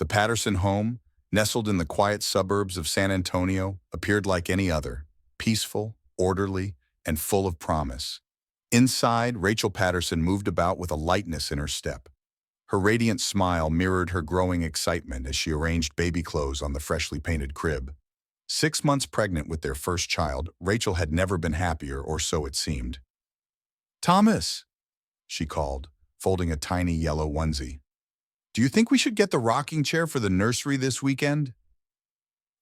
The Patterson home, nestled in the quiet suburbs of San Antonio, appeared like any other, peaceful, orderly, and full of promise. Inside, Rachel Patterson moved about with a lightness in her step. Her radiant smile mirrored her growing excitement as she arranged baby clothes on the freshly painted crib. 6 months pregnant with their first child, Rachel had never been happier, or so it seemed. "Thomas," she called, folding a tiny yellow onesie. "Do you think we should get the rocking chair for the nursery this weekend?"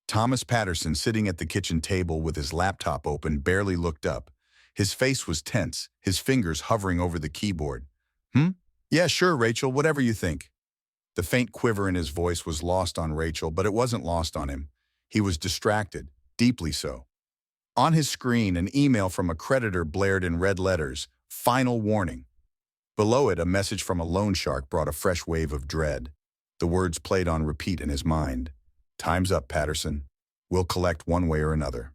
Thomas Patterson, sitting at the kitchen table with his laptop open, barely looked up. His face was tense, his fingers hovering over the keyboard. Yeah, sure, Rachel, whatever you think." The faint quiver in his voice was lost on Rachel, but it wasn't lost on him. He was distracted, deeply so. On his screen, an email from a creditor blared in red letters, "Final warning." Below it, a message from a loan shark brought a fresh wave of dread. The words played on repeat in his mind. "Time's up, Patterson. We'll collect one way or another."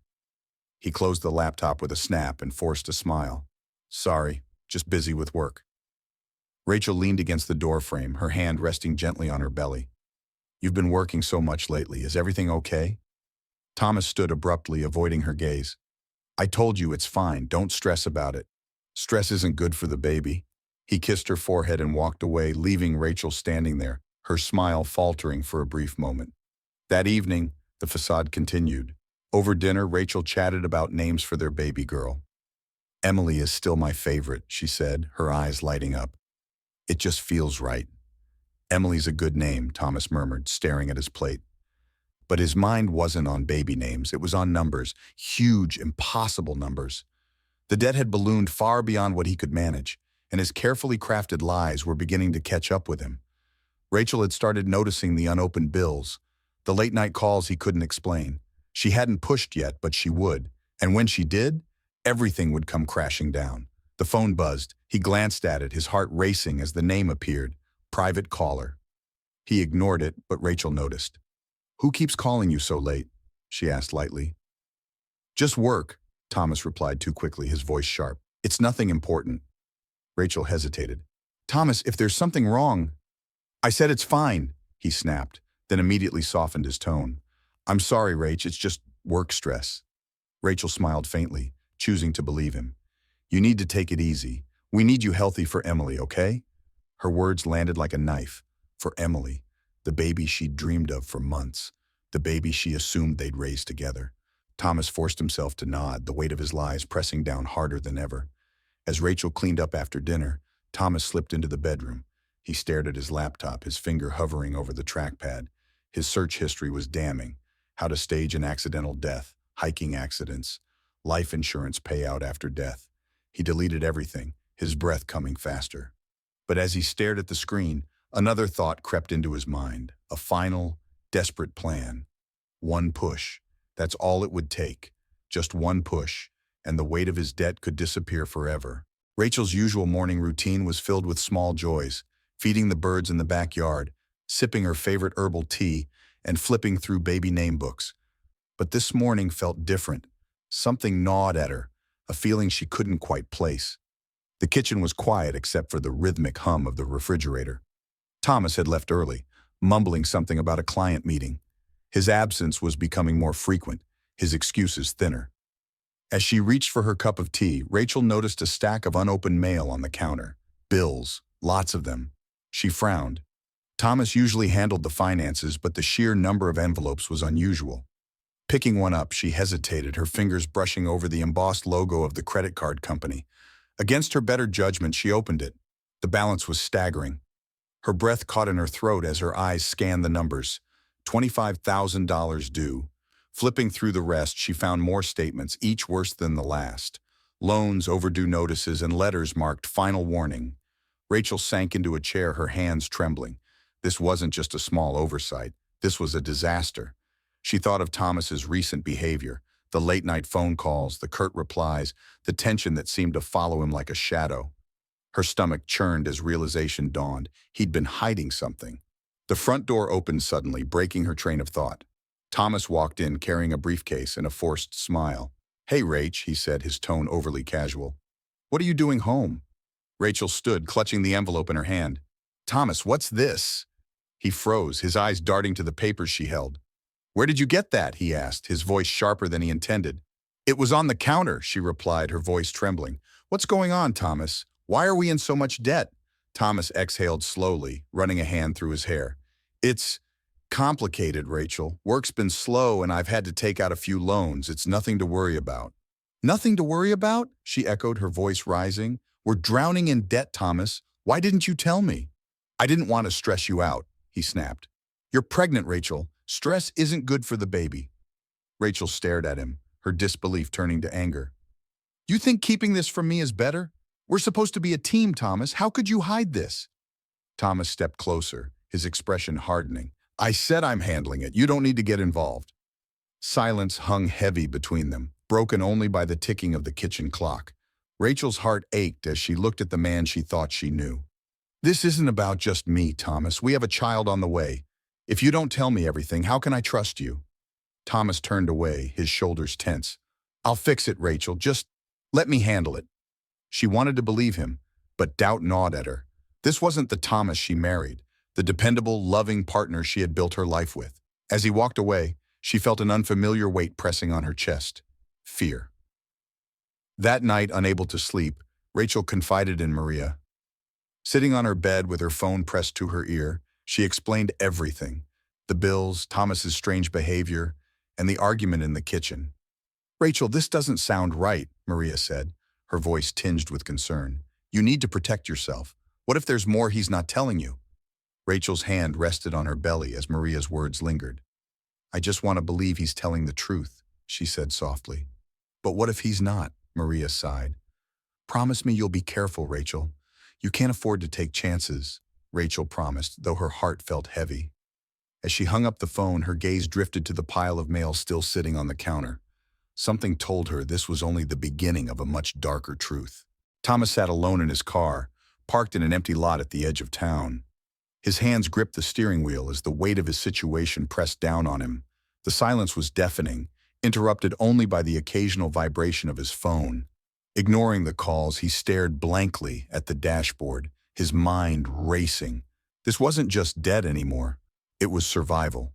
He closed the laptop with a snap and forced a smile. "Sorry, just busy with work." Rachel leaned against the doorframe, her hand resting gently on her belly. "You've been working so much lately. Is everything okay?" Thomas stood abruptly, avoiding her gaze. "I told you it's fine. Don't stress about it. Stress isn't good for the baby." He kissed her forehead and walked away, leaving Rachel standing there, her smile faltering for a brief moment. That evening, the facade continued. Over dinner, Rachel chatted about names for their baby girl. "Emily is still my favorite," she said, her eyes lighting up. "It just feels right." "Emily's a good name," Thomas murmured, staring at his plate. But his mind wasn't on baby names, it was on numbers, huge, impossible numbers. The debt had ballooned far beyond what he could manage, and his carefully crafted lies were beginning to catch up with him. Rachel had started noticing the unopened bills, the late-night calls he couldn't explain. She hadn't pushed yet, but she would, and when she did, everything would come crashing down. The phone buzzed. He glanced at it, his heart racing as the name appeared, "Private caller." He ignored it, but Rachel noticed. "Who keeps calling you so late?" she asked lightly. "Just work," Thomas replied too quickly, his voice sharp. "It's nothing important." Rachel hesitated. "Thomas, if there's something wrong—" "I said it's fine," he snapped, then immediately softened his tone. "I'm sorry, Rach, it's just work stress." Rachel smiled faintly, choosing to believe him. "You need to take it easy. We need you healthy for Emily, okay?" Her words landed like a knife. For Emily, the baby she'd dreamed of for months, the baby she assumed they'd raise together. Thomas forced himself to nod, the weight of his lies pressing down harder than ever. As Rachel cleaned up after dinner, Thomas slipped into the bedroom. He stared at his laptop, his finger hovering over the trackpad. His search history was damning. How to stage an accidental death, hiking accidents, life insurance payout after death. He deleted everything, his breath coming faster. But as he stared at the screen, another thought crept into his mind, a final, desperate plan. One push. That's all it would take. Just one push, and the weight of his debt could disappear forever. Rachel's usual morning routine was filled with small joys, feeding the birds in the backyard, sipping her favorite herbal tea, and flipping through baby name books. But this morning felt different. Something gnawed at her, a feeling she couldn't quite place. The kitchen was quiet except for the rhythmic hum of the refrigerator. Thomas had left early, mumbling something about a client meeting. His absence was becoming more frequent, his excuses thinner. As she reached for her cup of tea, Rachel noticed a stack of unopened mail on the counter. Bills, lots of them. She frowned. Thomas usually handled the finances, but the sheer number of envelopes was unusual. Picking one up, she hesitated, her fingers brushing over the embossed logo of the credit card company. Against her better judgment, she opened it. The balance was staggering. Her breath caught in her throat as her eyes scanned the numbers. $25,000 due. Flipping through the rest, she found more statements, each worse than the last. Loans, overdue notices, and letters marked "Final warning." Rachel sank into a chair, her hands trembling. This wasn't just a small oversight. This was a disaster. She thought of Thomas's recent behavior, the late-night phone calls, the curt replies, the tension that seemed to follow him like a shadow. Her stomach churned as realization dawned. He'd been hiding something. The front door opened suddenly, breaking her train of thought. Thomas walked in carrying a briefcase and a forced smile. "Hey, Rach," he said, his tone overly casual. "What are you doing home?" Rachel stood, clutching the envelope in her hand. "Thomas, what's this?" He froze, his eyes darting to the papers she held. "Where did you get that?" he asked, his voice sharper than he intended. "It was on the counter," she replied, her voice trembling. "What's going on, Thomas? Why are we in so much debt?" Thomas exhaled slowly, running a hand through his hair. "It's complicated, Rachel. Work's been slow and I've had to take out a few loans. It's nothing to worry about." "Nothing to worry about?" she echoed, her voice rising. "We're drowning in debt, Thomas. Why didn't you tell me?" "I didn't want to stress you out," he snapped. "You're pregnant, Rachel. Stress isn't good for the baby." Rachel stared at him, her disbelief turning to anger. "You think keeping this from me is better? We're supposed to be a team, Thomas. How could you hide this?" Thomas stepped closer, his expression hardening. "I said I'm handling it. You don't need to get involved." Silence hung heavy between them, broken only by the ticking of the kitchen clock. Rachel's heart ached as she looked at the man she thought she knew. "This isn't about just me, Thomas. We have a child on the way. If you don't tell me everything, how can I trust you?" Thomas turned away, his shoulders tense. "I'll fix it, Rachel. Just let me handle it." She wanted to believe him, but doubt gnawed at her. This wasn't the Thomas she married, the dependable, loving partner she had built her life with. As he walked away, she felt an unfamiliar weight pressing on her chest. Fear. That night, unable to sleep, Rachel confided in Maria. Sitting on her bed with her phone pressed to her ear, she explained everything. The bills, Thomas's strange behavior, and the argument in the kitchen. "Rachel, this doesn't sound right," Maria said, her voice tinged with concern. "You need to protect yourself. What if there's more he's not telling you?" Rachel's hand rested on her belly as Maria's words lingered. "I just want to believe he's telling the truth," she said softly. "But what if he's not?" Maria sighed. "Promise me you'll be careful, Rachel. You can't afford to take chances," Rachel promised, though her heart felt heavy. As she hung up the phone, her gaze drifted to the pile of mail still sitting on the counter. Something told her this was only the beginning of a much darker truth. Thomas sat alone in his car, parked in an empty lot at the edge of town. His hands gripped the steering wheel as the weight of his situation pressed down on him. The silence was deafening, interrupted only by the occasional vibration of his phone. Ignoring the calls, he stared blankly at the dashboard, his mind racing. This wasn't just debt anymore. It was survival.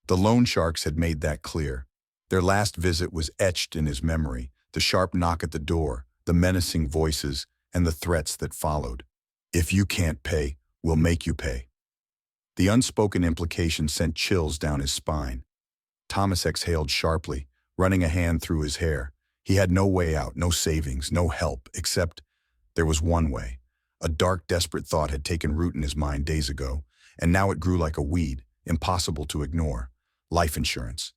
The loan sharks had made that clear. Their last visit was etched in his memory, the sharp knock at the door, the menacing voices, and the threats that followed. "If you can't pay, we'll make you pay." The unspoken implication sent chills down his spine. Thomas exhaled sharply, running a hand through his hair. He had no way out, no savings, no help, except there was one way. A dark, desperate thought had taken root in his mind days ago, and now it grew like a weed, impossible to ignore. Life insurance.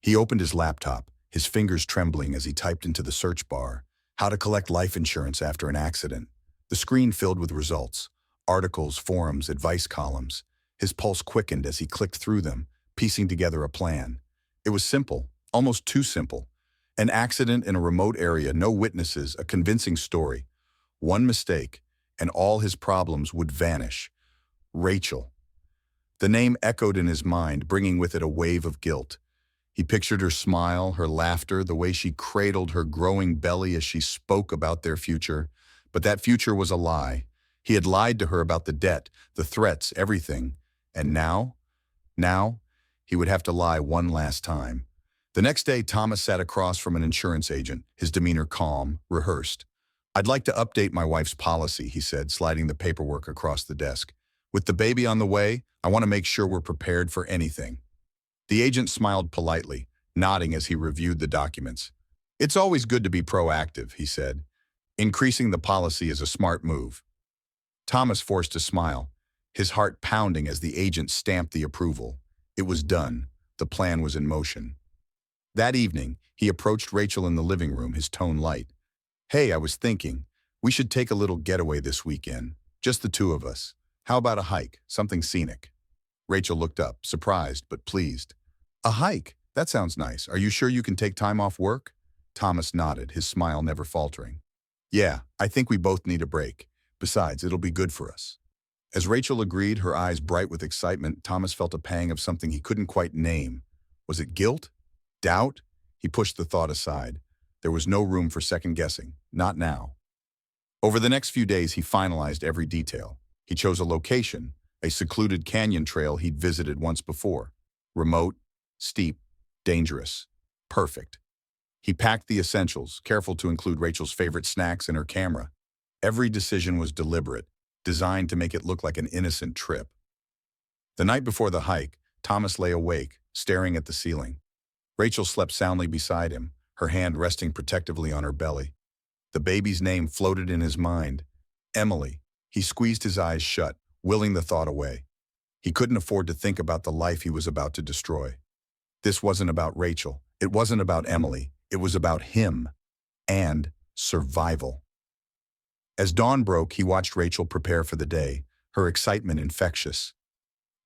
He opened his laptop, his fingers trembling as he typed into the search bar, "How to collect life insurance after an accident." The screen filled with results, articles, forums, advice columns. His pulse quickened as he clicked through them, piecing together a plan. It was simple, almost too simple. An accident in a remote area, no witnesses, a convincing story. One mistake, and all his problems would vanish. Rachel. The name echoed in his mind, bringing with it a wave of guilt. He pictured her smile, her laughter, the way she cradled her growing belly as she spoke about their future. But that future was a lie. He had lied to her about the debt, the threats, everything. And now, he would have to lie one last time. The next day, Thomas sat across from an insurance agent, his demeanor calm, rehearsed. "I'd like to update my wife's policy," he said, sliding the paperwork across the desk. "With the baby on the way, I want to make sure we're prepared for anything." The agent smiled politely, nodding as he reviewed the documents. "It's always good to be proactive," he said. "Increasing the policy is a smart move." Thomas forced a smile, his heart pounding as the agent stamped the approval. It was done. The plan was in motion. That evening, he approached Rachel in the living room, his tone light. "Hey, I was thinking, we should take a little getaway this weekend. Just the two of us. How about a hike, something scenic?" Rachel looked up, surprised but pleased. "A hike? That sounds nice. Are you sure you can take time off work?" Thomas nodded, his smile never faltering. "Yeah, I think we both need a break. Besides, it'll be good for us." As Rachel agreed, her eyes bright with excitement, Thomas felt a pang of something he couldn't quite name. Was it guilt? Doubt? He pushed the thought aside. There was no room for second-guessing. Not now. Over the next few days, he finalized every detail. He chose a location, a secluded canyon trail he'd visited once before. Remote, steep, dangerous. Perfect. He packed the essentials, careful to include Rachel's favorite snacks and her camera. Every decision was deliberate, designed to make it look like an innocent trip. The night before the hike, Thomas lay awake, staring at the ceiling. Rachel slept soundly beside him, her hand resting protectively on her belly. The baby's name floated in his mind. Emily. He squeezed his eyes shut, willing the thought away. He couldn't afford to think about the life he was about to destroy. This wasn't about Rachel. It wasn't about Emily. It was about him and survival. As dawn broke, he watched Rachel prepare for the day, her excitement infectious.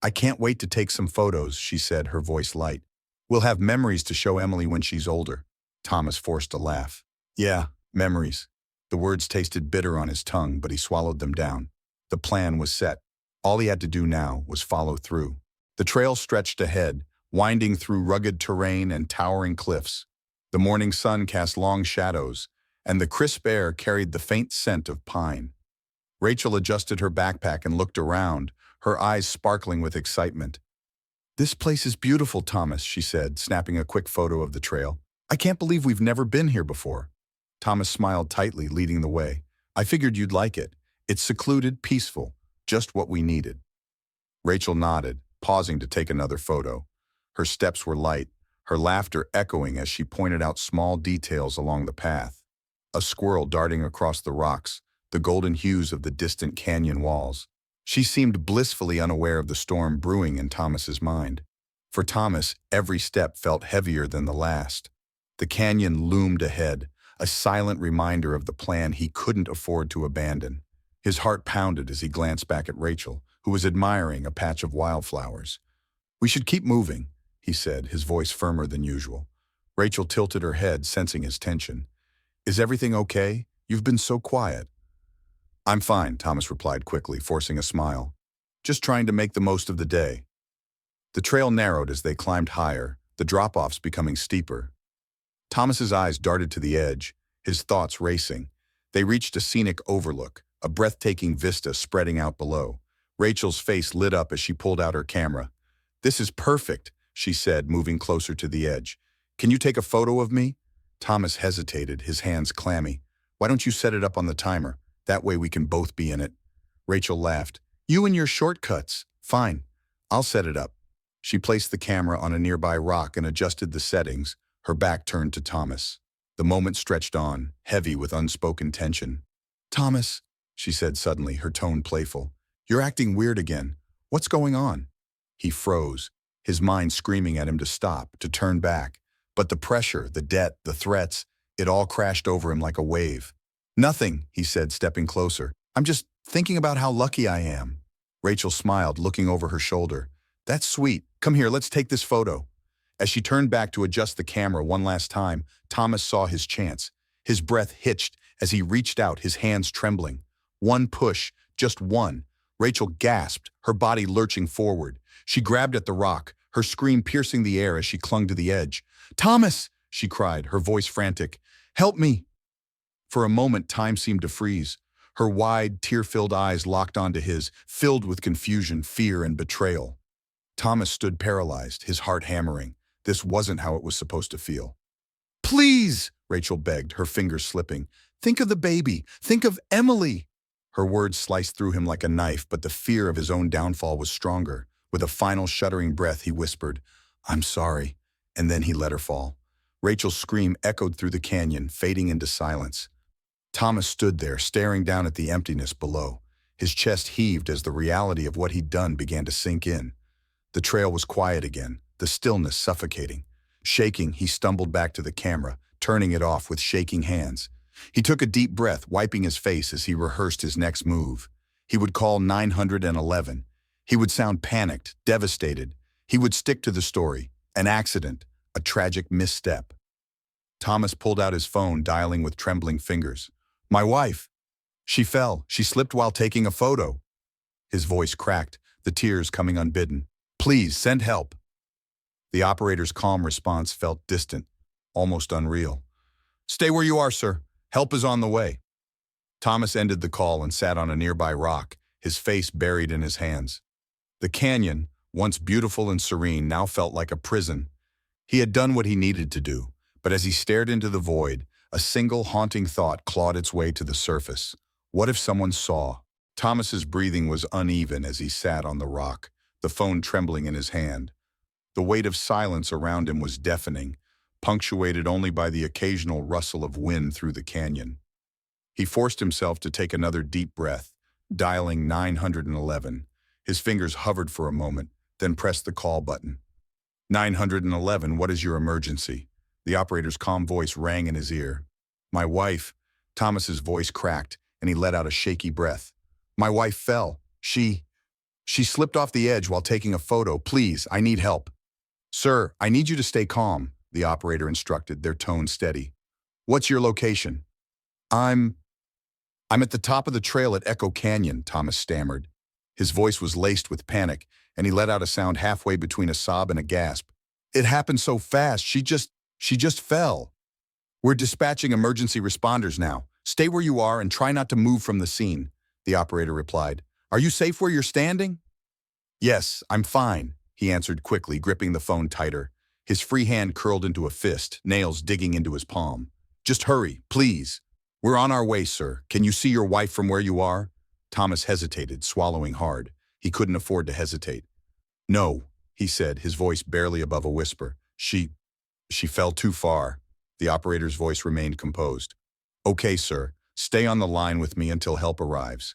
"I can't wait to take some photos," she said, her voice light. "We'll have memories to show Emily when she's older." Thomas forced a laugh. "Yeah, memories." The words tasted bitter on his tongue, but he swallowed them down. The plan was set. All he had to do now was follow through. The trail stretched ahead, winding through rugged terrain and towering cliffs. The morning sun cast long shadows, and the crisp air carried the faint scent of pine. Rachel adjusted her backpack and looked around, her eyes sparkling with excitement. "This place is beautiful, Thomas," she said, snapping a quick photo of the trail. "I can't believe we've never been here before." Thomas smiled tightly, leading the way. "I figured you'd like it. It's secluded, peaceful, just what we needed." Rachel nodded, pausing to take another photo. Her steps were light, her laughter echoing as she pointed out small details along the path. A squirrel darting across the rocks, the golden hues of the distant canyon walls. She seemed blissfully unaware of the storm brewing in Thomas's mind. For Thomas, every step felt heavier than the last. The canyon loomed ahead, a silent reminder of the plan he couldn't afford to abandon. His heart pounded as he glanced back at Rachel, who was admiring a patch of wildflowers. "We should keep moving," he said, his voice firmer than usual. Rachel tilted her head, sensing his tension. "Is everything okay? You've been so quiet." "I'm fine," Thomas replied quickly, forcing a smile. "Just trying to make the most of the day." The trail narrowed as they climbed higher, the drop-offs becoming steeper. Thomas's eyes darted to the edge, his thoughts racing. They reached a scenic overlook, a breathtaking vista spreading out below. Rachel's face lit up as she pulled out her camera. "This is perfect," she said, moving closer to the edge. "Can you take a photo of me?" Thomas hesitated, his hands clammy. "Why don't you set it up on the timer? That way we can both be in it." Rachel laughed. "You and your shortcuts. Fine, I'll set it up." She placed the camera on a nearby rock and adjusted the settings, her back turned to Thomas. The moment stretched on, heavy with unspoken tension. "Thomas," she said suddenly, her tone playful, "you're acting weird again. What's going on?" He froze, his mind screaming at him to stop, to turn back. But the pressure, the debt, the threats, it all crashed over him like a wave. "Nothing," he said, stepping closer. "I'm just thinking about how lucky I am." Rachel smiled, looking over her shoulder. "That's sweet. Come here, let's take this photo." As she turned back to adjust the camera one last time, Thomas saw his chance. His breath hitched as he reached out, his hands trembling. One push, just one. Rachel gasped, her body lurching forward. She grabbed at the rock, her scream piercing the air as she clung to the edge. "Thomas!" she cried, her voice frantic. "Help me!" For a moment, time seemed to freeze. Her wide, tear-filled eyes locked onto his, filled with confusion, fear, and betrayal. Thomas stood paralyzed, his heart hammering. This wasn't how it was supposed to feel. "Please!" Rachel begged, her fingers slipping. "Think of the baby. Think of Emily." Her words sliced through him like a knife, but the fear of his own downfall was stronger. With a final shuddering breath, he whispered, "I'm sorry," and then he let her fall. Rachel's scream echoed through the canyon, fading into silence. Thomas stood there, staring down at the emptiness below. His chest heaved as the reality of what he'd done began to sink in. The trail was quiet again, the stillness suffocating. Shaking, he stumbled back to the camera, turning it off with shaking hands. He took a deep breath, wiping his face as he rehearsed his next move. He would call 911. He would sound panicked, devastated. He would stick to the story. An accident, a tragic misstep. Thomas pulled out his phone, dialing with trembling fingers. "My wife. She fell. She slipped while taking a photo." His voice cracked, the tears coming unbidden. "Please, send help." The operator's calm response felt distant, almost unreal. "Stay where you are, sir. Help is on the way." Thomas ended the call and sat on a nearby rock, his face buried in his hands. The canyon, once beautiful and serene, now felt like a prison. He had done what he needed to do, but as he stared into the void, a single haunting thought clawed its way to the surface. What if someone saw? Thomas's breathing was uneven as he sat on the rock, the phone trembling in his hand. The weight of silence around him was deafening, punctuated only by the occasional rustle of wind through the canyon. He forced himself to take another deep breath, dialing 911. His fingers hovered for a moment, then pressed the call button. 911, what is your emergency? The operator's calm voice rang in his ear. My wife. Thomas's voice cracked, and he let out a shaky breath. My wife fell. She slipped off the edge while taking a photo. Please, I need help. Sir, I need you to stay calm, the operator instructed, their tone steady. What's your location? I'm at the top of the trail at Echo Canyon, Thomas stammered. His voice was laced with panic, and he let out a sound halfway between a sob and a gasp. It happened so fast, she just fell. We're dispatching emergency responders now. Stay where you are and try not to move from the scene, the operator replied. Are you safe where you're standing? Yes, I'm fine, he answered quickly, gripping the phone tighter. His free hand curled into a fist, nails digging into his palm. Just hurry, please. We're on our way, sir. Can you see your wife from where you are? Thomas hesitated, swallowing hard. He couldn't afford to hesitate. No, he said, his voice barely above a whisper. She fell too far. The operator's voice remained composed. Okay, sir. Stay on the line with me until help arrives.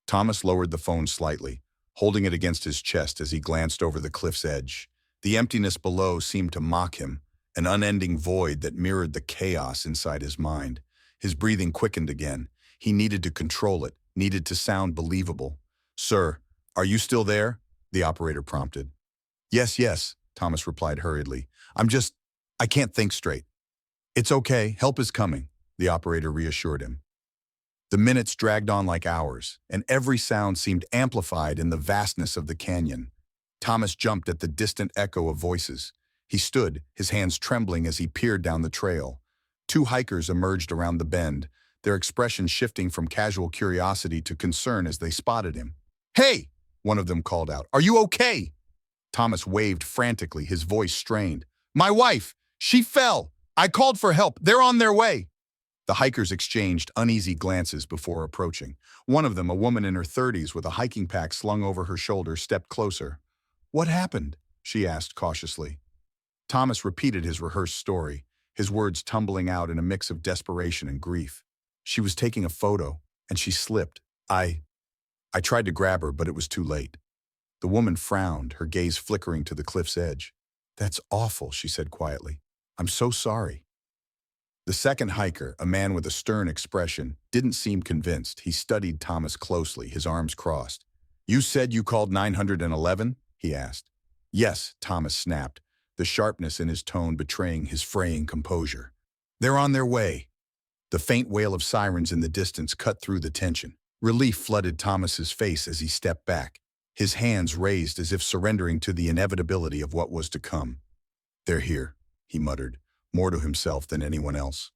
Thomas lowered the phone slightly, holding it against his chest as he glanced over the cliff's edge. The emptiness below seemed to mock him, an unending void that mirrored the chaos inside his mind. His breathing quickened again. He needed to control it, needed to sound believable. Sir, are you still there? The operator prompted. Yes, Thomas replied hurriedly. I can't think straight. It's okay, help is coming, the operator reassured him. The minutes dragged on like hours, and every sound seemed amplified in the vastness of the canyon. Thomas jumped at the distant echo of voices. He stood, his hands trembling as he peered down the trail. Two hikers emerged around the bend, their expressions shifting from casual curiosity to concern as they spotted him. Hey! One of them called out. Are you okay? Thomas waved frantically, his voice strained. My wife! She fell! I called for help. They're on their way. The hikers exchanged uneasy glances before approaching. One of them, a woman in her 30s with a hiking pack slung over her shoulder, stepped closer. What happened? She asked cautiously. Thomas repeated his rehearsed story, his words tumbling out in a mix of desperation and grief. She was taking a photo, and she slipped. I tried to grab her, but it was too late. The woman frowned, her gaze flickering to the cliff's edge. That's awful, she said quietly. I'm so sorry. The second hiker, a man with a stern expression, didn't seem convinced. He studied Thomas closely, his arms crossed. You said you called 911? He asked. Yes, Thomas snapped, the sharpness in his tone betraying his fraying composure. They're on their way. The faint wail of sirens in the distance cut through the tension. Relief flooded Thomas's face as he stepped back, his hands raised as if surrendering to the inevitability of what was to come. They're here, he muttered, more to himself than anyone else.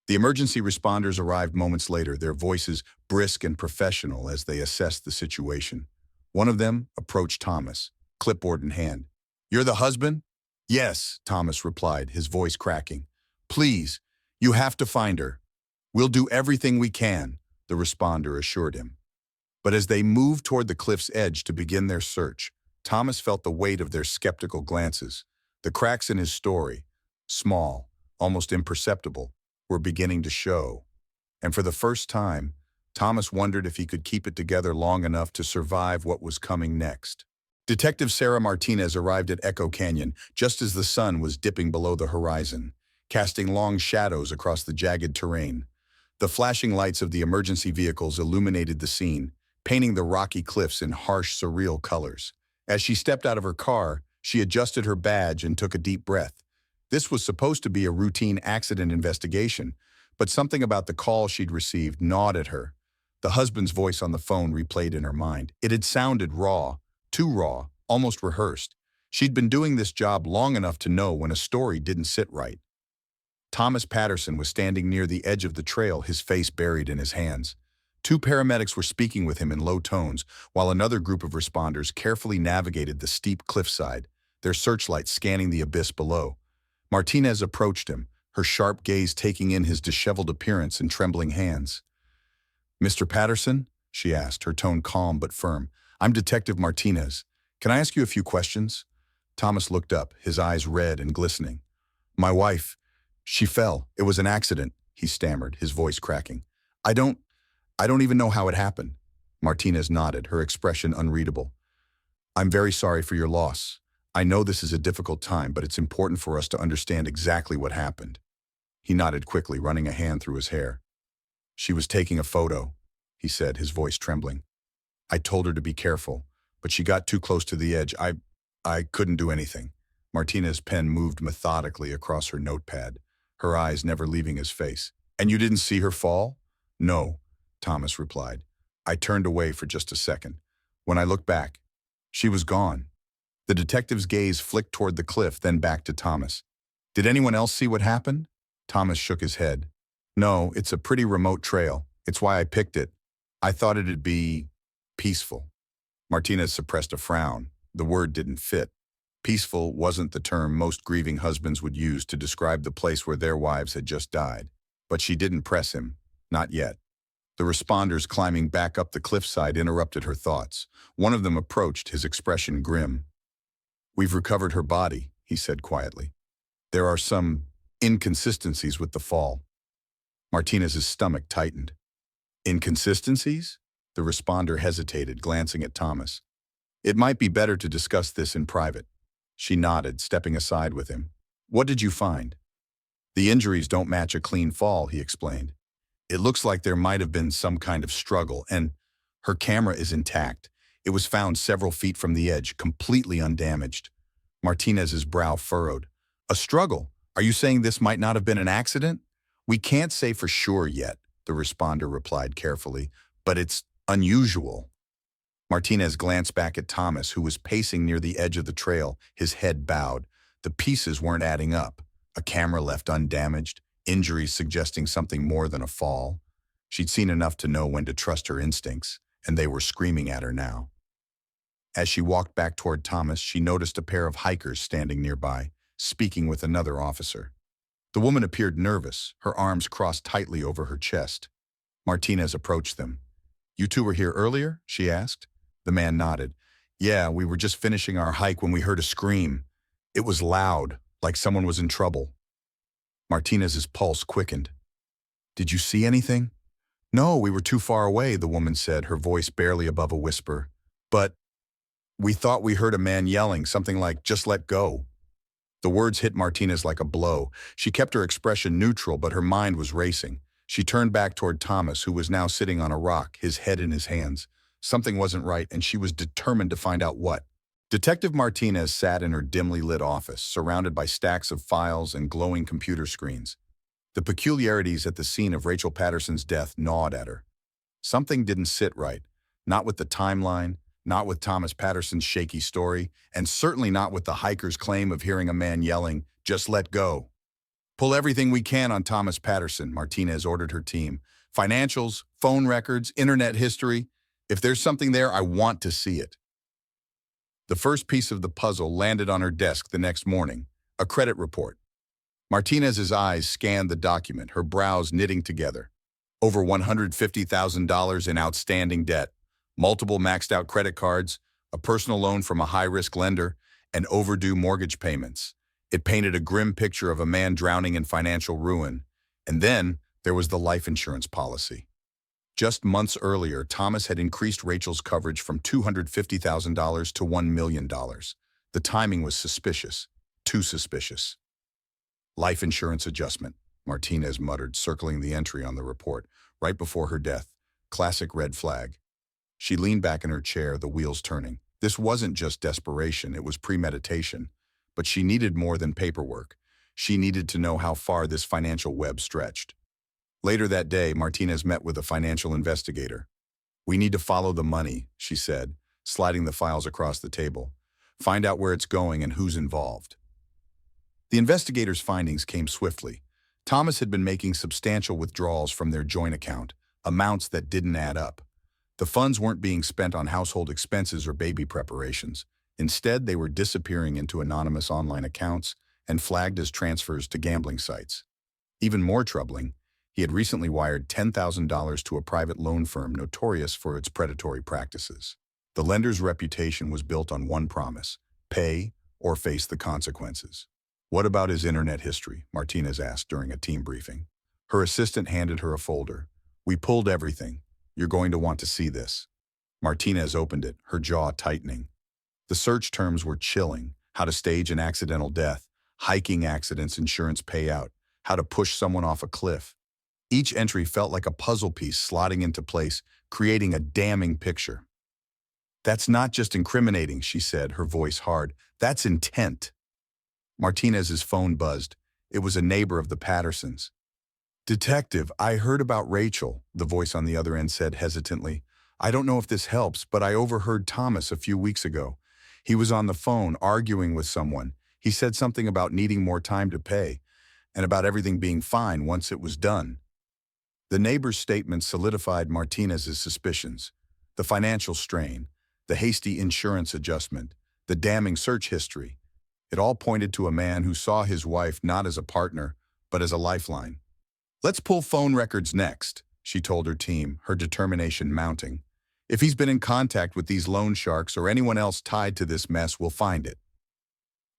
The emergency responders arrived moments later, their voices brisk and professional as they assessed the situation. One of them approached Thomas, clipboard in hand. You're the husband? Yes, Thomas replied, his voice cracking. Please, you have to find her. We'll do everything we can, the responder assured him. But as they moved toward the cliff's edge to begin their search, Thomas felt the weight of their skeptical glances. The cracks in his story, small, almost imperceptible, were beginning to show. And for the first time, Thomas wondered if he could keep it together long enough to survive what was coming next. Detective Sarah Martinez arrived at Echo Canyon just as the sun was dipping below the horizon, casting long shadows across the jagged terrain. The flashing lights of the emergency vehicles illuminated the scene, painting the rocky cliffs in harsh, surreal colors. As she stepped out of her car, she adjusted her badge and took a deep breath. This was supposed to be a routine accident investigation, but something about the call she'd received gnawed at her. The husband's voice on the phone replayed in her mind. It had sounded raw, too raw, almost rehearsed. She'd been doing this job long enough to know when a story didn't sit right. Thomas Patterson was standing near the edge of the trail, his face buried in his hands. Two paramedics were speaking with him in low tones, while another group of responders carefully navigated the steep cliffside, their searchlights scanning the abyss below. Martinez approached him, her sharp gaze taking in his disheveled appearance and trembling hands. "Mr. Patterson?" she asked, her tone calm but firm. "I'm Detective Martinez. Can I ask you a few questions?" Thomas looked up, his eyes red and glistening. "My wife, she fell. It was an accident," he stammered, his voice cracking. I don't even know how it happened." Martinez nodded, her expression unreadable. "I'm very sorry for your loss. I know this is a difficult time, but it's important for us to understand exactly what happened." He nodded quickly, running a hand through his hair. "She was taking a photo," he said, his voice trembling. "I told her to be careful, but she got too close to the edge. I couldn't do anything." Martinez's pen moved methodically across her notepad, her eyes never leaving his face. "And you didn't see her fall?" "No," Thomas replied. "I turned away for just a second. When I looked back, she was gone." The detective's gaze flicked toward the cliff, then back to Thomas. "Did anyone else see what happened?" Thomas shook his head. "No, it's a pretty remote trail. It's why I picked it. I thought it'd be peaceful." Martinez suppressed a frown. The word didn't fit. Peaceful wasn't the term most grieving husbands would use to describe the place where their wives had just died. But she didn't press him. Not yet. The responders climbing back up the cliffside interrupted her thoughts. One of them approached, his expression grim. "We've recovered her body," he said quietly. "There are some inconsistencies with the fall." Martinez's stomach tightened. "Inconsistencies?" The responder hesitated, glancing at Thomas. "It might be better to discuss this in private." She nodded, stepping aside with him. "What did you find?" "The injuries don't match a clean fall," he explained. "It looks like there might have been some kind of struggle, and her camera is intact. It was found several feet from the edge, completely undamaged." Martinez's brow furrowed. "A struggle? Are you saying this might not have been an accident?" "We can't say for sure yet," the responder replied carefully, "but it's unusual." Martinez glanced back at Thomas, who was pacing near the edge of the trail, his head bowed. The pieces weren't adding up. A camera left undamaged, injuries suggesting something more than a fall. She'd seen enough to know when to trust her instincts, and they were screaming at her now. As she walked back toward Thomas, she noticed a pair of hikers standing nearby, speaking with another officer. The woman appeared nervous, her arms crossed tightly over her chest. Martinez approached them. "You two were here earlier?" she asked. The man nodded. "Yeah, we were just finishing our hike when we heard a scream. It was loud, like someone was in trouble." Martinez's pulse quickened. "Did you see anything?" "No, we were too far away," the woman said, her voice barely above a whisper. "But we thought we heard a man yelling, something like, 'Just let go.'" The words hit Martinez like a blow. She kept her expression neutral, but her mind was racing. She turned back toward Thomas, who was now sitting on a rock, his head in his hands. Something wasn't right, and she was determined to find out what. Detective Martinez sat in her dimly lit office, surrounded by stacks of files and glowing computer screens. The peculiarities at the scene of Rachel Patterson's death gnawed at her. Something didn't sit right, not with the timeline, not with Thomas Patterson's shaky story, and certainly not with the hiker's claim of hearing a man yelling, "Just let go." "Pull everything we can on Thomas Patterson," Martinez ordered her team. "Financials, phone records, internet history. If there's something there, I want to see it." The first piece of the puzzle landed on her desk the next morning, a credit report. Martinez's eyes scanned the document, her brows knitting together. Over $150,000 in outstanding debt, multiple maxed-out credit cards, a personal loan from a high-risk lender, and overdue mortgage payments. It painted a grim picture of a man drowning in financial ruin. And then there was the life insurance policy. Just months earlier, Thomas had increased Rachel's coverage from $250,000 to $1 million. The timing was suspicious, too suspicious. "Life insurance adjustment," Martinez muttered, circling the entry on the report, right before her death. Classic red flag. She leaned back in her chair, the wheels turning. This wasn't just desperation, it was premeditation. But she needed more than paperwork. She needed to know how far this financial web stretched. Later that day, Martinez met with a financial investigator. "We need to follow the money," she said, sliding the files across the table. "Find out where it's going and who's involved." The investigator's findings came swiftly. Thomas had been making substantial withdrawals from their joint account, amounts that didn't add up. The funds weren't being spent on household expenses or baby preparations. Instead, they were disappearing into anonymous online accounts and flagged as transfers to gambling sites. Even more troubling, he had recently wired $10,000 to a private loan firm notorious for its predatory practices. The lender's reputation was built on one promise: pay or face the consequences. "What about his internet history?" Martinez asked during a team briefing. Her assistant handed her a folder. "We pulled everything. You're going to want to see this." Martinez opened it, her jaw tightening. The search terms were chilling: how to stage an accidental death, hiking accidents insurance payout, how to push someone off a cliff. Each entry felt like a puzzle piece slotting into place, creating a damning picture. "That's not just incriminating," she said, her voice hard. "That's intent." Martinez's phone buzzed. It was a neighbor of the Pattersons. "Detective, I heard about Rachel," the voice on the other end said hesitantly. "I don't know if this helps, but I overheard Thomas a few weeks ago. He was on the phone arguing with someone. He said something about needing more time to pay, and about everything being fine once it was done." The neighbor's statement solidified Martinez's suspicions. The financial strain, the hasty insurance adjustment, the damning search history. It all pointed to a man who saw his wife not as a partner, but as a lifeline. "Let's pull phone records next," she told her team, her determination mounting. "If he's been in contact with these loan sharks or anyone else tied to this mess, we'll find it."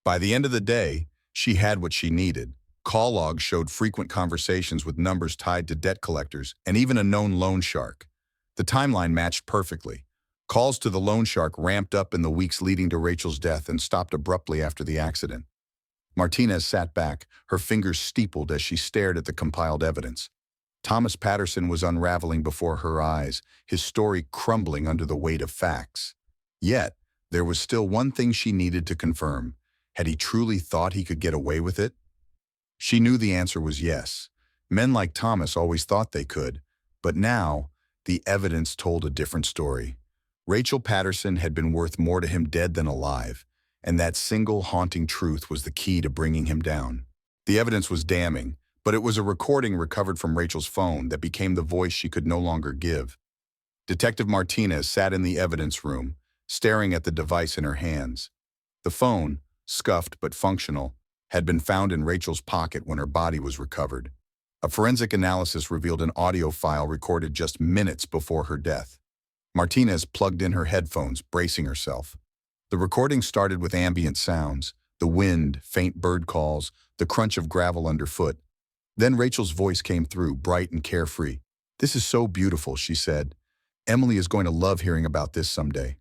By the end of the day, she had what she needed. Call logs showed frequent conversations with numbers tied to debt collectors and even a known loan shark. The timeline matched perfectly. Calls to the loan shark ramped up in the weeks leading to Rachel's death and stopped abruptly after the accident. Martinez sat back, her fingers steepled as she stared at the compiled evidence. Thomas Patterson was unraveling before her eyes, his story crumbling under the weight of facts. Yet, there was still one thing she needed to confirm. Had he truly thought he could get away with it? She knew the answer was yes. Men like Thomas always thought they could. But now, the evidence told a different story. Rachel Patterson had been worth more to him dead than alive, and that single haunting truth was the key to bringing him down. The evidence was damning, but it was a recording recovered from Rachel's phone that became the voice she could no longer give. Detective Martinez sat in the evidence room, staring at the device in her hands. The phone, scuffed but functional, had been found in Rachel's pocket when her body was recovered. A forensic analysis revealed an audio file recorded just minutes before her death. Martinez plugged in her headphones, bracing herself. The recording started with ambient sounds: the wind, faint bird calls, the crunch of gravel underfoot. Then Rachel's voice came through, bright and carefree. "This is so beautiful," she said. "Emily is going to love hearing about this someday."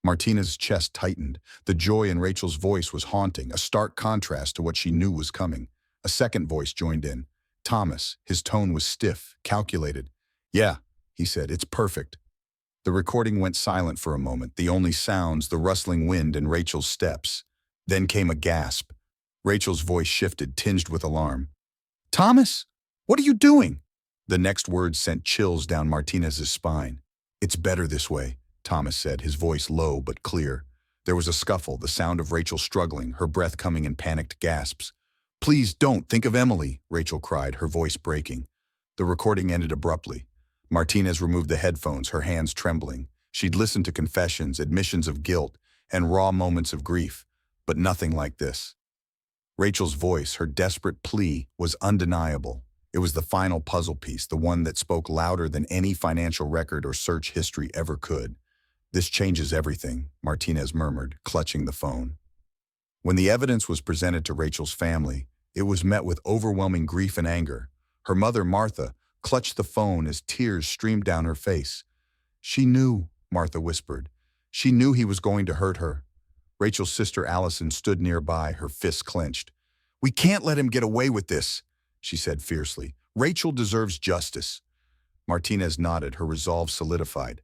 Martinez's chest tightened. The joy in Rachel's voice was haunting, a stark contrast to what she knew was coming. A second voice joined in. Thomas. His tone was stiff, calculated. "Yeah," he said, "it's perfect." The recording went silent for a moment, the only sounds the rustling wind and Rachel's steps. Then came a gasp. Rachel's voice shifted, tinged with alarm. "Thomas, what are you doing?" The next words sent chills down Martinez's spine. "It's better this way," Thomas said, his voice low but clear. There was a scuffle, the sound of Rachel struggling, her breath coming in panicked gasps. "Please don't think of Emily," Rachel cried, her voice breaking. The recording ended abruptly. Martinez removed the headphones, her hands trembling. She'd listened to confessions, admissions of guilt, and raw moments of grief, but nothing like this. Rachel's voice, her desperate plea, was undeniable. It was the final puzzle piece, the one that spoke louder than any financial record or search history ever could. "This changes everything," Martinez murmured, clutching the phone. When the evidence was presented to Rachel's family, it was met with overwhelming grief and anger. Her mother, Martha, clutched the phone as tears streamed down her face. "She knew," Martha whispered. "She knew he was going to hurt her." Rachel's sister Allison stood nearby, her fists clenched. "We can't let him get away with this," she said fiercely. "Rachel deserves justice." Martinez nodded, her resolve solidified.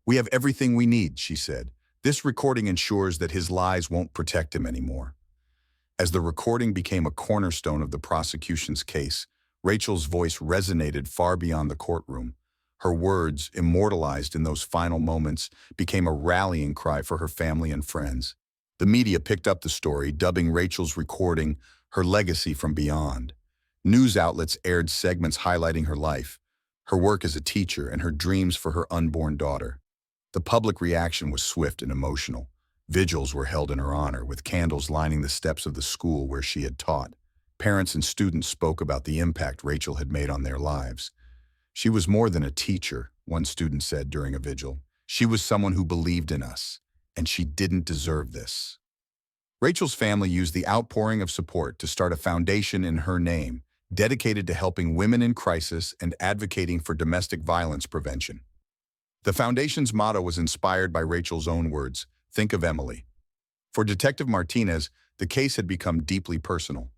"We have everything we need," she said. "This recording ensures that his lies won't protect him anymore." As the recording became a cornerstone of the prosecution's case, Rachel's voice resonated far beyond the courtroom. Her words, immortalized in those final moments, became a rallying cry for her family and friends. The media picked up the story, dubbing Rachel's recording her legacy from beyond. News outlets aired segments highlighting her life, her work as a teacher, and her dreams for her unborn daughter. The public reaction was swift and emotional. Vigils were held in her honor, with candles lining the steps of the school where she had taught. Parents and students spoke about the impact Rachel had made on their lives. "She was more than a teacher," one student said during a vigil. "She was someone who believed in us, and she didn't deserve this." Rachel's family used the outpouring of support to start a foundation in her name, dedicated to helping women in crisis and advocating for domestic violence prevention. The foundation's motto was inspired by Rachel's own words, "Think of Emily." For Detective Martinez, the case had become deeply personal.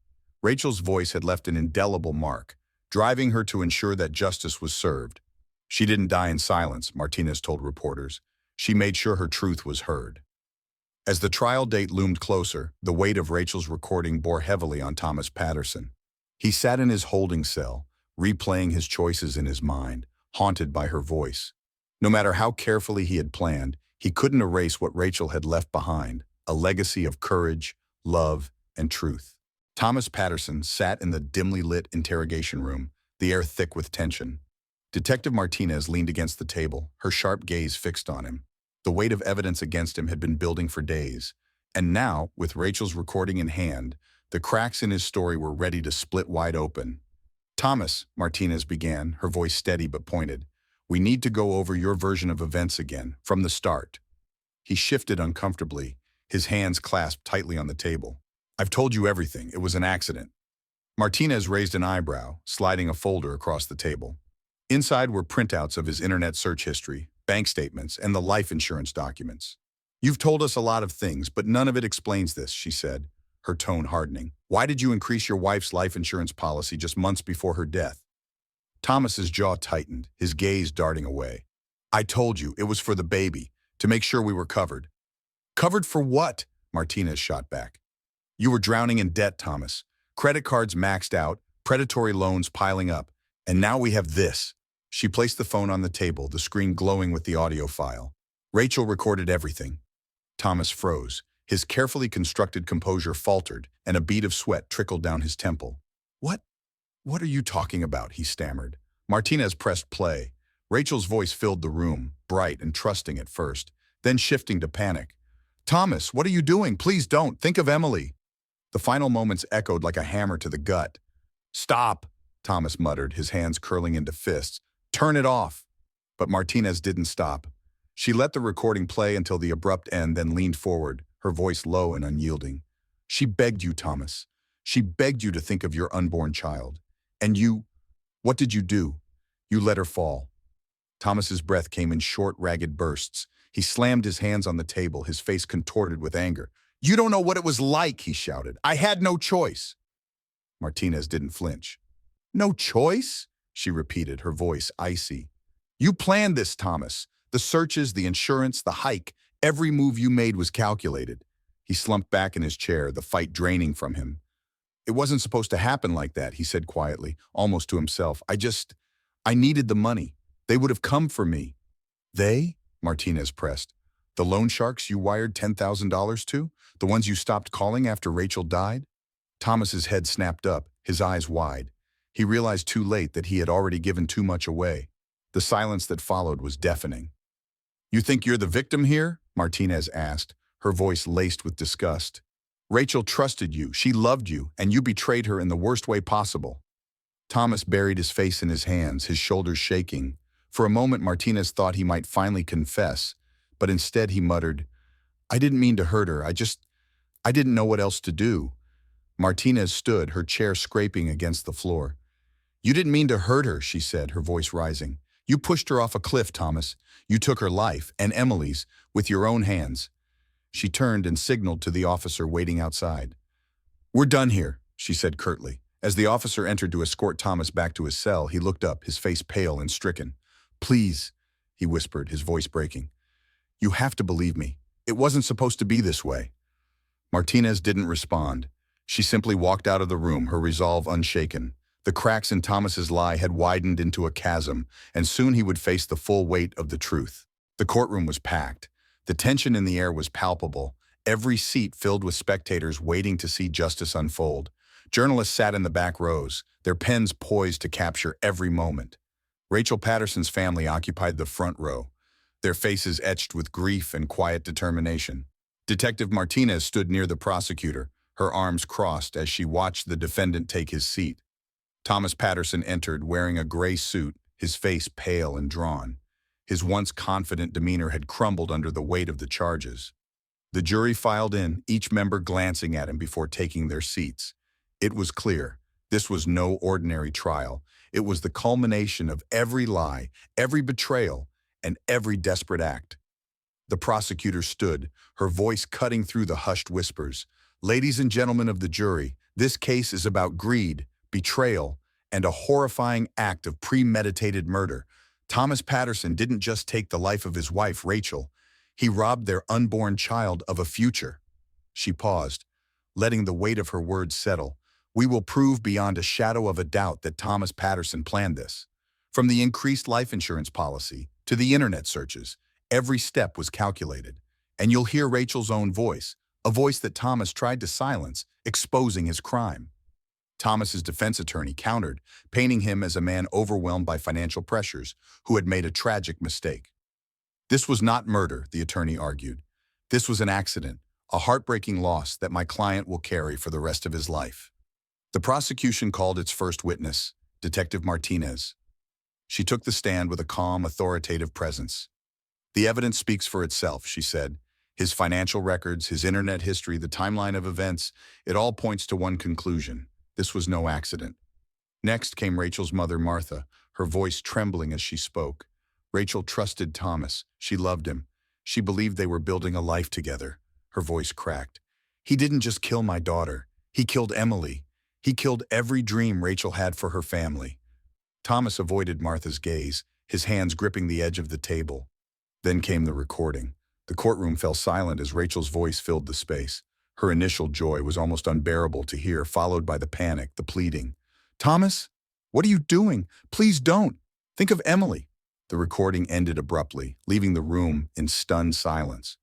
Rachel's voice had left an indelible mark, driving her to ensure that justice was served. "She didn't die in silence," Martinez told reporters. "She made sure her truth was heard." As the trial date loomed closer, the weight of Rachel's recording bore heavily on Thomas Patterson. He sat in his holding cell, replaying his choices in his mind, haunted by her voice. No matter how carefully he had planned, he couldn't erase what Rachel had left behind, a legacy of courage, love, and truth. Thomas Patterson sat in the dimly lit interrogation room, the air thick with tension. Detective Martinez leaned against the table, her sharp gaze fixed on him. The weight of evidence against him had been building for days, and now, with Rachel's recording in hand, the cracks in his story were ready to split wide open. "Thomas," Martinez began, her voice steady but pointed, "we need to go over your version of events again, from the start." He shifted uncomfortably, his hands clasped tightly on the table. "I've told you everything. It was an accident." Martinez raised an eyebrow, sliding a folder across the table. Inside were printouts of his internet search history, bank statements, and the life insurance documents. "You've told us a lot of things, but none of it explains this," she said, her tone hardening. "Why did you increase your wife's life insurance policy just months before her death?" Thomas's jaw tightened, his gaze darting away. "I told you, it was for the baby, to make sure we were covered." "Covered for what?" Martinez shot back. "You were drowning in debt, Thomas. Credit cards maxed out, predatory loans piling up, and now we have this." She placed the phone on the table, the screen glowing with the audio file. "Rachel recorded everything." Thomas froze. His carefully constructed composure faltered, and a bead of sweat trickled down his temple. What are you talking about?" he stammered. Martinez pressed play. Rachel's voice filled the room, bright and trusting at first, then shifting to panic. "Thomas, what are you doing? Please don't. Think of Emily." The final moments echoed like a hammer to the gut. "Stop," Thomas muttered, his hands curling into fists. "Turn it off." But Martinez didn't stop. She let the recording play until the abrupt end, then leaned forward, her voice low and unyielding. "She begged you, Thomas. She begged you to think of your unborn child. And you, what did you do? You let her fall." Thomas's breath came in short, ragged bursts. He slammed his hands on the table, his face contorted with anger. "You don't know what it was like," he shouted. "I had no choice." Martinez didn't flinch. "No choice?" she repeated, her voice icy. "You planned this, Thomas. The searches, the insurance, the hike. Every move you made was calculated." He slumped back in his chair, the fight draining from him. "It wasn't supposed to happen like that," he said quietly, almost to himself. I needed the money. They would have come for me." "They?" Martinez pressed. "The loan sharks you wired $10,000 to? The ones you stopped calling after Rachel died?" Thomas's head snapped up, his eyes wide. He realized too late that he had already given too much away. The silence that followed was deafening. "You think you're the victim here?" Martinez asked, her voice laced with disgust. "Rachel trusted you, she loved you, and you betrayed her in the worst way possible." Thomas buried his face in his hands, his shoulders shaking. For a moment, Martinez thought he might finally confess, but instead he muttered, "I didn't mean to hurt her, I didn't know what else to do." Martinez stood, her chair scraping against the floor. "You didn't mean to hurt her," she said, her voice rising. "You pushed her off a cliff, Thomas. You took her life, and Emily's, with your own hands." She turned and signaled to the officer waiting outside. "We're done here," she said curtly. As the officer entered to escort Thomas back to his cell, he looked up, his face pale and stricken. "Please," he whispered, his voice breaking. "You have to believe me. It wasn't supposed to be this way." Martinez didn't respond. She simply walked out of the room, her resolve unshaken. The cracks in Thomas's lie had widened into a chasm, and soon he would face the full weight of the truth. The courtroom was packed. The tension in the air was palpable, every seat filled with spectators waiting to see justice unfold. Journalists sat in the back rows, their pens poised to capture every moment. Rachel Patterson's family occupied the front row, their faces etched with grief and quiet determination. Detective Martinez stood near the prosecutor, her arms crossed as she watched the defendant take his seat. Thomas Patterson entered wearing a gray suit, his face pale and drawn. His once confident demeanor had crumbled under the weight of the charges. The jury filed in, each member glancing at him before taking their seats. It was clear, this was no ordinary trial. It was the culmination of every lie, every betrayal, and every desperate act. The prosecutor stood, her voice cutting through the hushed whispers. Ladies and gentlemen of the jury, this case is about greed, betrayal, and a horrifying act of premeditated murder. Thomas Patterson didn't just take the life of his wife, Rachel. He robbed their unborn child of a future. She paused, letting the weight of her words settle. We will prove beyond a shadow of a doubt that Thomas Patterson planned this. From the increased life insurance policy to the internet searches, every step was calculated. And you'll hear Rachel's own voice, a voice that Thomas tried to silence, exposing his crime. Thomas's defense attorney countered, painting him as a man overwhelmed by financial pressures who had made a tragic mistake. This was not murder, the attorney argued. This was an accident, a heartbreaking loss that my client will carry for the rest of his life. The prosecution called its first witness, Detective Martinez. She took the stand with a calm, authoritative presence. The evidence speaks for itself, she said. His financial records, his internet history, the timeline of events, it all points to one conclusion. This was no accident. Next came Rachel's mother, Martha, her voice trembling as she spoke. Rachel trusted Thomas. She loved him. She believed they were building a life together. Her voice cracked. He didn't just kill my daughter. He killed Emily. He killed every dream Rachel had for her family. Thomas avoided Martha's gaze, his hands gripping the edge of the table. Then came the recording. The courtroom fell silent as Rachel's voice filled the space. Her initial joy was almost unbearable to hear, followed by the panic, the pleading. Thomas, what are you doing? Please don't. Think of Emily. The recording ended abruptly, leaving the room in stunned silence.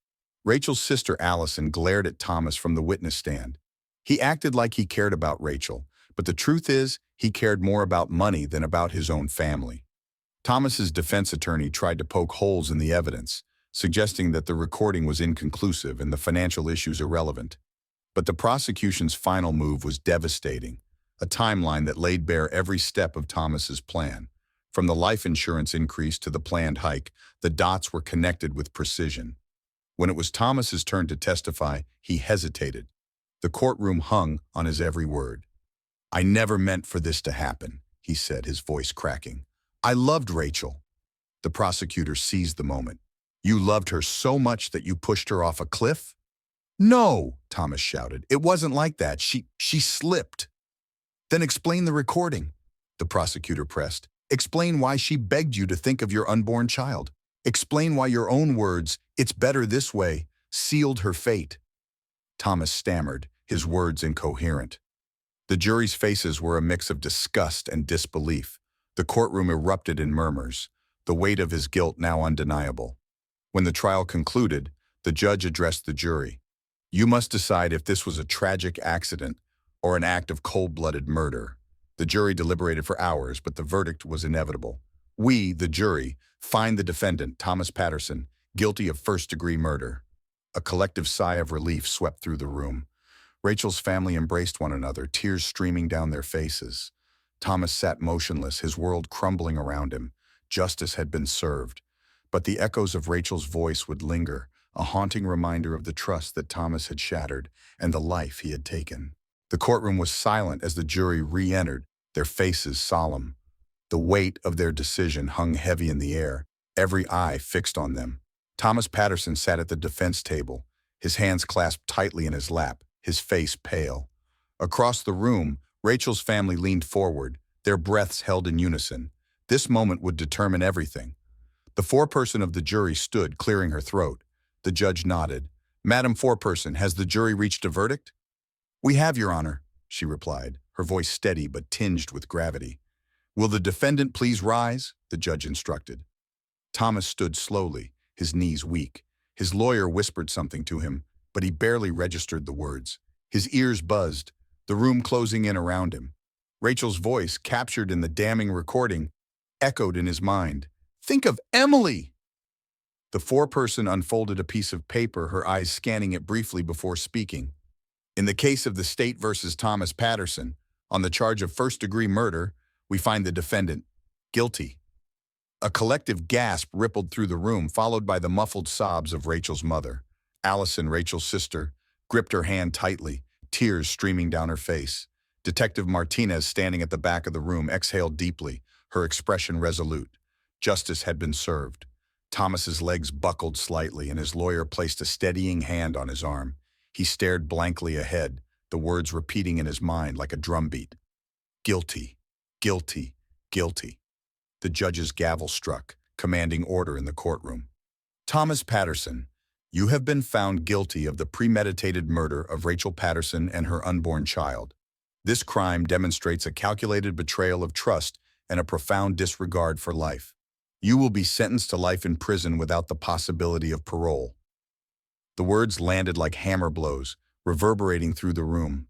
Rachel's sister Allison glared at Thomas from the witness stand. He acted like he cared about Rachel, but the truth is, he cared more about money than about his own family. Thomas's defense attorney tried to poke holes in the evidence, suggesting that the recording was inconclusive and the financial issues irrelevant. But the prosecution's final move was devastating, a timeline that laid bare every step of Thomas's plan. From the life insurance increase to the planned hike, the dots were connected with precision. When it was Thomas's turn to testify, he hesitated. The courtroom hung on his every word. I never meant for this to happen, he said, his voice cracking. I loved Rachel. The prosecutor seized the moment. You loved her so much that you pushed her off a cliff? No, Thomas shouted. It wasn't like that. She slipped. Then explain the recording, the prosecutor pressed. Explain why she begged you to think of your unborn child. Explain why your own words, it's better this way, sealed her fate. Thomas stammered, his words incoherent. The jury's faces were a mix of disgust and disbelief. The courtroom erupted in murmurs, the weight of his guilt now undeniable. When the trial concluded, the judge addressed the jury. You must decide if this was a tragic accident or an act of cold-blooded murder. The jury deliberated for hours, but the verdict was inevitable. We, the jury, find the defendant, Thomas Patterson, guilty of first-degree murder. A collective sigh of relief swept through the room. Rachel's family embraced one another, tears streaming down their faces. Thomas sat motionless, his world crumbling around him. Justice had been served. But the echoes of Rachel's voice would linger, a haunting reminder of the trust that Thomas had shattered and the life he had taken. The courtroom was silent as the jury re-entered, their faces solemn. The weight of their decision hung heavy in the air, every eye fixed on them. Thomas Patterson sat at the defense table, his hands clasped tightly in his lap, his face pale. Across the room, Rachel's family leaned forward, their breaths held in unison. This moment would determine everything. The foreperson of the jury stood, clearing her throat. The judge nodded. Madam Foreperson, has the jury reached a verdict? We have, Your Honor, she replied, her voice steady but tinged with gravity. Will the defendant please rise? The judge instructed. Thomas stood slowly, his knees weak. His lawyer whispered something to him, but he barely registered the words. His ears buzzed, the room closing in around him. Rachel's voice, captured in the damning recording, echoed in his mind. Think of Emily! The foreperson unfolded a piece of paper, her eyes scanning it briefly before speaking. In the case of the state versus Thomas Patterson, on the charge of first-degree murder, we find the defendant guilty. A collective gasp rippled through the room, followed by the muffled sobs of Rachel's mother. Allison, Rachel's sister, gripped her hand tightly, tears streaming down her face. Detective Martinez, standing at the back of the room, exhaled deeply, her expression resolute. Justice had been served. Thomas's legs buckled slightly, and his lawyer placed a steadying hand on his arm. He stared blankly ahead, the words repeating in his mind like a drumbeat. Guilty, guilty, guilty. The judge's gavel struck, commanding order in the courtroom. Thomas Patterson, you have been found guilty of the premeditated murder of Rachel Patterson and her unborn child. This crime demonstrates a calculated betrayal of trust and a profound disregard for life. You will be sentenced to life in prison without the possibility of parole. The words landed like hammer blows, reverberating through the room.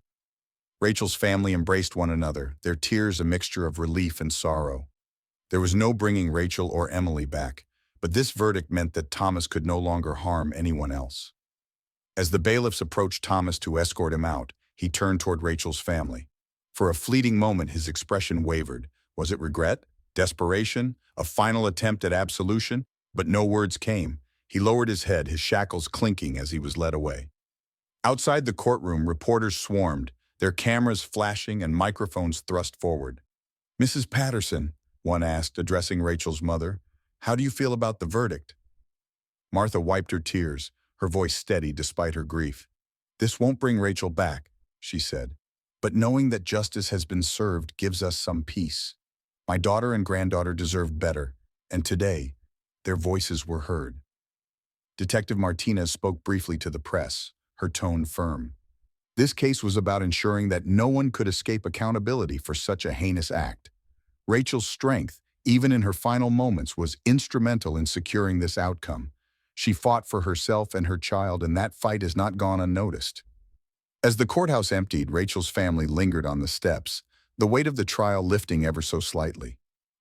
Rachel's family embraced one another, their tears a mixture of relief and sorrow. There was no bringing Rachel or Emily back, but this verdict meant that Thomas could no longer harm anyone else. As the bailiffs approached Thomas to escort him out, he turned toward Rachel's family. For a fleeting moment, his expression wavered. Was it regret? Desperation? A final attempt at absolution? But no words came. He lowered his head, his shackles clinking as he was led away. Outside the courtroom, reporters swarmed, their cameras flashing and microphones thrust forward. Mrs. Patterson, one asked, addressing Rachel's mother, how do you feel about the verdict? Martha wiped her tears, her voice steady despite her grief. This won't bring Rachel back, she said, but knowing that justice has been served gives us some peace. My daughter and granddaughter deserved better, and today, their voices were heard. Detective Martinez spoke briefly to the press, her tone firm. This case was about ensuring that no one could escape accountability for such a heinous act. Rachel's strength, even in her final moments, was instrumental in securing this outcome. She fought for herself and her child, and that fight has not gone unnoticed. As the courthouse emptied, Rachel's family lingered on the steps, the weight of the trial lifting ever so slightly.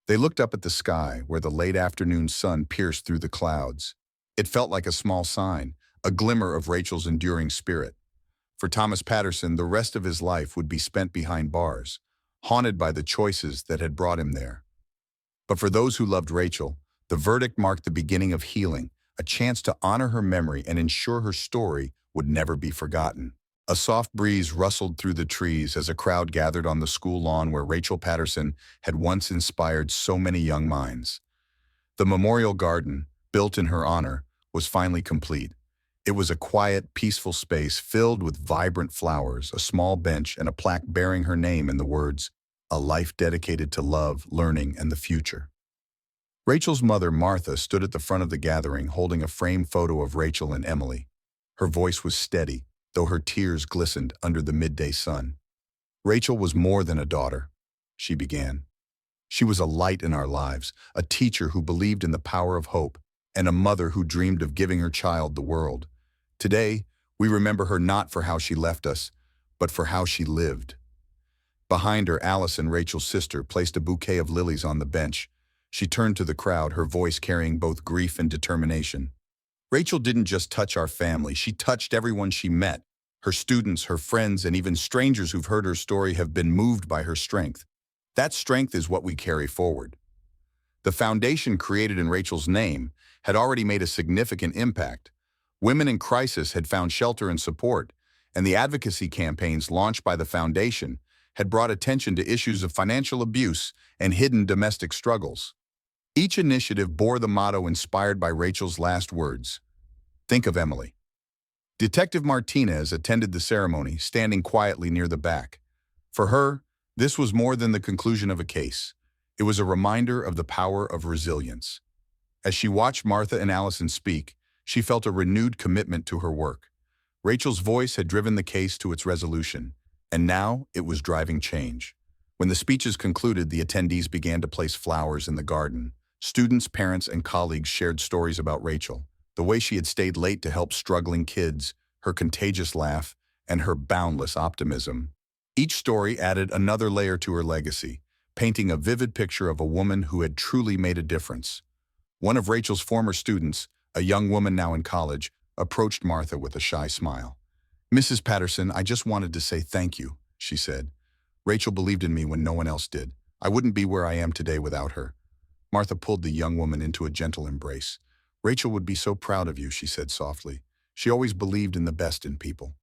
They looked up at the sky, where the late afternoon sun pierced through the clouds. It felt like a small sign, a glimmer of Rachel's enduring spirit. For Thomas Patterson, the rest of his life would be spent behind bars, haunted by the choices that had brought him there. But for those who loved Rachel, the verdict marked the beginning of healing, a chance to honor her memory and ensure her story would never be forgotten. A soft breeze rustled through the trees as a crowd gathered on the school lawn where Rachel Patterson had once inspired so many young minds. The memorial garden, built in her honor, was finally complete. It was a quiet, peaceful space filled with vibrant flowers, a small bench, and a plaque bearing her name and the words, "A life dedicated to love, learning, and the future." Rachel's mother, Martha, stood at the front of the gathering holding a framed photo of Rachel and Emily. Her voice was steady, though her tears glistened under the midday sun. Rachel was more than a daughter, she began. She was a light in our lives, a teacher who believed in the power of hope, and a mother who dreamed of giving her child the world. Today, we remember her not for how she left us, but for how she lived. Behind her, Allison, Rachel's sister, placed a bouquet of lilies on the bench. She turned to the crowd, her voice carrying both grief and determination. Rachel didn't just touch our family, she touched everyone she met. Her students, her friends, and even strangers who've heard her story have been moved by her strength. That strength is what we carry forward. The foundation created in Rachel's name had already made a significant impact. Women in crisis had found shelter and support, and the advocacy campaigns launched by the foundation had brought attention to issues of financial abuse and hidden domestic struggles. Each initiative bore the motto inspired by Rachel's last words, "Think of Emily." Detective Martinez attended the ceremony, standing quietly near the back. For her, this was more than the conclusion of a case. It was a reminder of the power of resilience. As she watched Martha and Allison speak, she felt a renewed commitment to her work. Rachel's voice had driven the case to its resolution, and now it was driving change. When the speeches concluded, the attendees began to place flowers in the garden. Students, parents, and colleagues shared stories about Rachel, the way she had stayed late to help struggling kids, her contagious laugh, and her boundless optimism. Each story added another layer to her legacy, painting a vivid picture of a woman who had truly made a difference. One of Rachel's former students, a young woman now in college, approached Martha with a shy smile. "Mrs. Patterson, I just wanted to say thank you," she said. "Rachel believed in me when no one else did. I wouldn't be where I am today without her." Martha pulled the young woman into a gentle embrace. "Rachel would be so proud of you," she said softly. "She always believed in the best in people."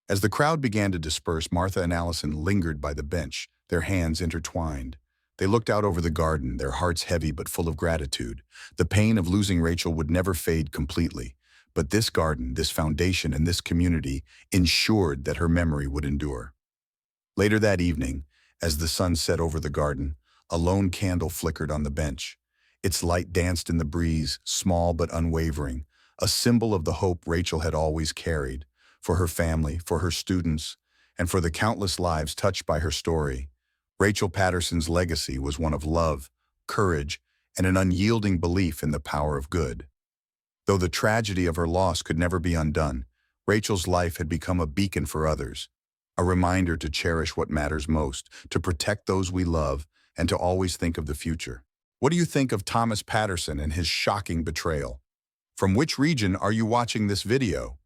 As the crowd began to disperse, Martha and Allison lingered by the bench, their hands intertwined. They looked out over the garden, their hearts heavy but full of gratitude. The pain of losing Rachel would never fade completely, but this garden, this foundation, and this community ensured that her memory would endure. Later that evening, as the sun set over the garden, a lone candle flickered on the bench. Its light danced in the breeze, small but unwavering, a symbol of the hope Rachel had always carried, for her family, for her students, and for the countless lives touched by her story. Rachel Patterson's legacy was one of love, courage, and an unyielding belief in the power of good. Though the tragedy of her loss could never be undone, Rachel's life had become a beacon for others, a reminder to cherish what matters most, to protect those we love, and to always think of the future. What do you think of Thomas Patterson and his shocking betrayal? From which region are you watching this video?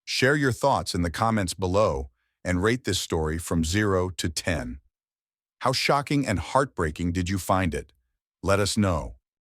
Share your thoughts in the comments below and rate this story from 0 to 10. How shocking and heartbreaking did you find it? Let us know.